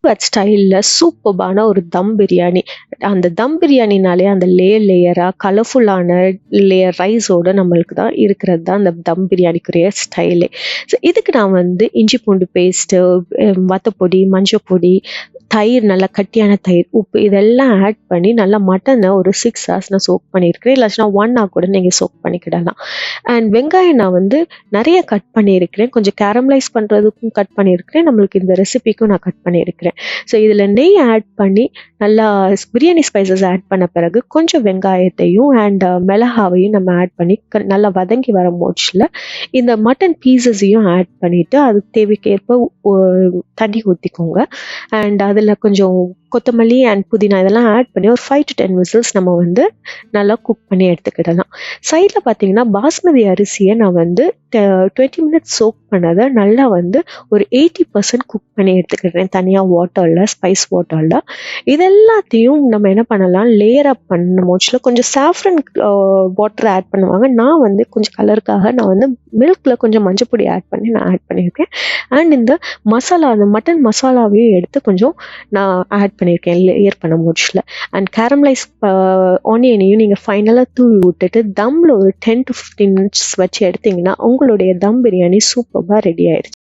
ஸ்டைலில் சூப்பர்பான ஒரு தம் பிரியாணி. அந்த தம் பிரியாணினாலே அந்த லேயராக கலர்ஃபுல்லான லேயர் ரைஸோடு நம்மளுக்கு தான் இருக்கிறது தான் அந்த தம் பிரியாணிக்குரிய ஸ்டைலே. ஸோ இதுக்கு நான் வந்து இஞ்சி பூண்டு பேஸ்ட்டு, வத்தப்பொடி, மஞ்சள் பொடி, தயிர், நல்லா கட்டியான தயிர், உப்பு இதெல்லாம் ஆட் பண்ணி நல்லா மட்டனை ஒரு 6 ஹவர்ஸ் நான் சோக் பண்ணியிருக்கிறேன். இல்லாச்சுன்னா 1 ஹவர் கூட நீங்கள் சோக் பண்ணிக்கிடலாம். அண்ட் வெங்காயம் நான் வந்து நிறைய கட் பண்ணியிருக்கிறேன். கொஞ்சம் கேரமலைஸ் பண்ணுறதுக்கும் கட் பண்ணியிருக்கிறேன். நம்மளுக்கு இந்த ரெசிபிக்கும் நான் கட் பண்ணியிருக்கிறேன். ஸோ இதில் நெய் ஆட் பண்ணி நல்லா பிரியாணி ஸ்பைசஸ் ஆட் பண்ண பிறகு கொஞ்சம் வெங்காயத்தையும் அண்ட் மிளகாவையும் நம்ம ஆட் பண்ணி நல்லா வதங்கி வர மோட்சில் இந்த மட்டன் பீசஸையும் ஆட் பண்ணிவிட்டு அதுக்கு தேவைக்கேற்ப தண்ணி ஊற்றிக்கோங்க. அண்ட் அதில் கொஞ்சம் கொத்தமல்லி அண்ட் புதினா இதெல்லாம் ஆட் பண்ணி ஒரு 5 to 10 விசில்ஸ் நம்ம வந்து நல்லா குக் பண்ணி எடுத்துக்கிடலாம். சைடில் பார்த்தீங்கன்னா பாஸ்மதி அரிசியை நான் வந்து 20 மினிட்ஸ் சோக் பண்ணதை நல்லா வந்து ஒரு 80% குக் பண்ணி எடுத்துக்கிடுறேன் தனியாக வாட்டரில், ஸ்பைஸ் வாட்டரில். இதெல்லாத்தையும் நம்ம என்ன பண்ணலாம், லேயர் அப் பண்ண மோட்சில் கொஞ்சம் சாஃப்ரன் வாட்டர் ஆட் பண்ணுவாங்க. நான் வந்து கொஞ்சம் கலருக்காக நான் வந்து மில்கில் கொஞ்சம் மஞ்சள் பொடி ஆட் பண்ணி நான் ஆட் பண்ணியிருக்கேன். அண்ட் இந்த மசாலா, அந்த மட்டன் மசாலாவையும் எடுத்து கொஞ்சம் நான் ஆட் பண்ணியிருக்கேன் லேயர் பண்ண மோட்சில். அண்ட் கேரமலைஸ் ஆனியனையும் நீங்கள் ஃபைனலாக தூவி விட்டுட்டு தம்மில் ஒரு 10 to 15 மினிட்ஸ் வச்சு எடுத்திங்கன்னா உங்களுடைய தம் பிரியாணி சூப்பராக ரெடி ஆயிடுச்சு.